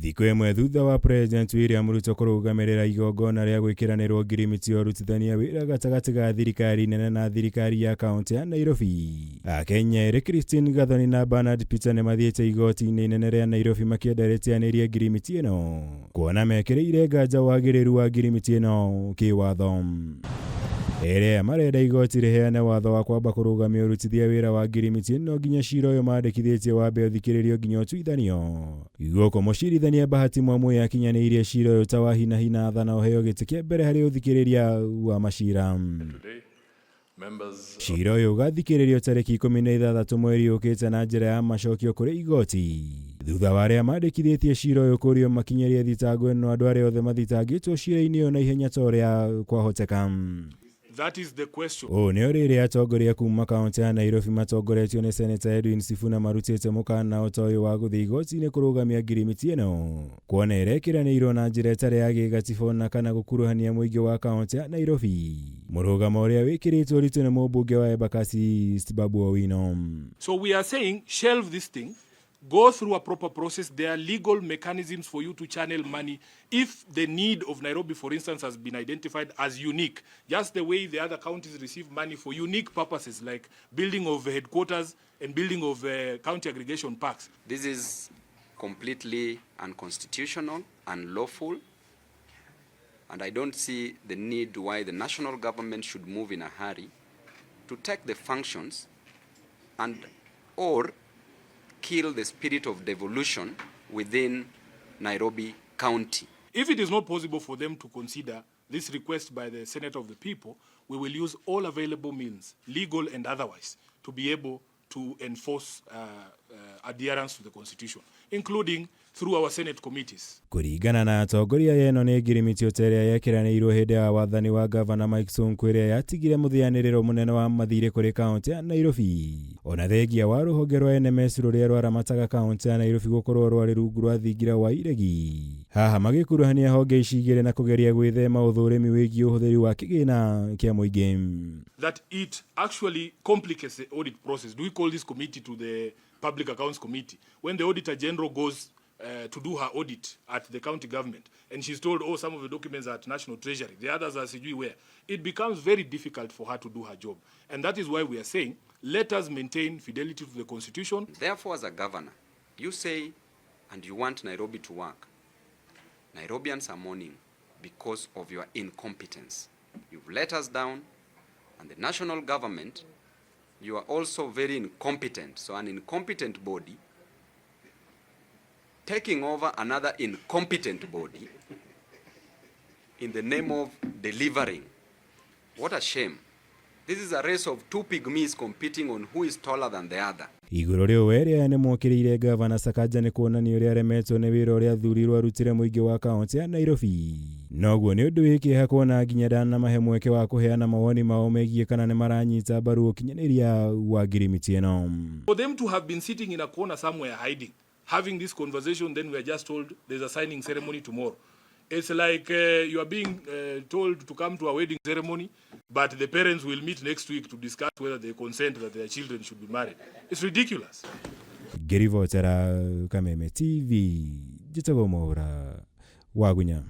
Thikũ ĩmwe thutha wa President William Ruto kũrũgamĩrĩra igongona rĩa gwĩkĩranĩrwo ngirimiti ya ũrutithania wĩra gatagatĩ ga thirikari nene na thirikari ya kaunti ya Nairobi. Akenya GATHONI na Bernard Peter nĩ mathiĩte igoti-ini inene rĩa Nairobi makĩenda rĩteanĩrie ngirimiti ĩno, kuona mekĩrĩire nganja wagĩrĩru wa ngirimiti ĩno kĩwatho. Ere marenda igoti rĩheane watho wa kwamba kũrũgamia ũrutithia wĩra wa ngirimiti ĩno nginya cira ũyũ mandĩkithĩtie wambe ũthikĩrĩrio nginya ũtuithanio. Gũkũ mũcirithania Bahati Mwamwe akinyanĩirie cira ũyũ ta wa hina thana ũheo gĩtĩ kĩa mbere harĩ ũthikĩrĩria wa macira. Cira ũyũ ũgathikĩrĩrio tarĩki 16 mweri ũkĩte na njĩra ya macokio kũrĩ igoti. Thutha wa arĩa mandĩkithĩtie cira ũyũ kũrio makinyerie thitango ĩno andũ arĩa othe mathitangĩtwo cira-inĩ ũyũ na ihenya ta ũrĩa kwahoteka. That is the question. Nĩ rĩrĩ atongoria kuuma kaunti ya Nairobi matongoretio nĩ Senator Edwin Sifuna marutĩte mũkana o ta ũyũ wa gũthiĩ igoti-inĩ kũrũgamia ngirimiti ĩno, kuona ĩrekiranĩirwo na njĩra ĩtarĩ ya gĩgatibo na kana gũkuruhania mũingĩ wa kaunti ya Nairobi. Mũrũgamo ũrĩa wĩkĩrĩtwo ũritũ nĩ mũmbunge wa Embakasi Babu Owino. So we are saying shelve this thing. Go through a proper process. There are legal mechanisms for you to channel money if the need of Nairobi, for instance, has been identified as unique, just the way the other counties receive money for unique purposes like building of headquarters and building of county aggregation parks. This is completely unconstitutional, unlawful, and I don't see the need why the national government should move in a hurry to take the functions and or kill the spirit of devolution within Nairobi County. If it is not possible for them to consider this request by the Senate of the People, we will use all available means, legal and otherwise, to be able to enforce adherence to the Constitution, including through our Senate committees. Kũringana na atongoria ĩno nĩ ngirimiti ĩrĩa yekiranĩirwo hĩndĩ ya wathani wa Gavana Mike Sonko ĩrĩa yatigire mũthianĩrĩro mũnene wa mathirĩ kũrĩ kaunti ya Nairobi. Ona thengia wa rũhonge rwa NMS rũrĩa rwaramataga kaunti ya Nairobi gũkorwo rwarĩ rungu rwa thingira wa IREGI. Haha magĩkuruhania honge ici igĩrĩ na kũgeria gwĩthema ũthũrĩmi wĩgiĩ ũhũthĩri wa kĩgĩna kĩa mũingĩ. That it actually complicates the audit process. Do we call this committee to the Public Accounts Committee? When the Auditor General goes to do her audit at the county government and she's told, oh, some of the documents are at National Treasury, the others are sijui where, it becomes very difficult for her to do her job. And that is why we are saying, let us maintain fidelity to the Constitution. Therefore, as a governor, you say, and you want Nairobi to work. Nairobians are mourning because of your incompetence. You've let us down, and the national government, you are also very incompetent. So an incompetent body taking over another incompetent body in the name of delivering. What a shame. This is a race of two pygmies competing on who is taller than the other. Igũrũ rĩu ũrĩa nĩ mwokĩrĩire Gavana Sakaja nĩ kuonania ũrĩa aremetwo nĩ wĩra ũrĩa athurirwo arutire mũingĩ wa kaunti ya Nairobi. Noguo nĩ ũndũ wĩkĩha kuona nginya ndanamahe mweke wa kũheana mawoni mao megiĩ kana nĩ maranyita mbaru ũkinyanĩria wa ngirimiti ĩno. For them to have been sitting in a corner somewhere hiding, having this conversation, then we are just told there's a signing ceremony tomorrow. It's like you are being told to come to a wedding ceremony, but the parents will meet next week to discuss whether they consent that their children should be married. It's ridiculous. Ngĩribotera Kameme TV, njĩtagwo Mwaura Wagunya.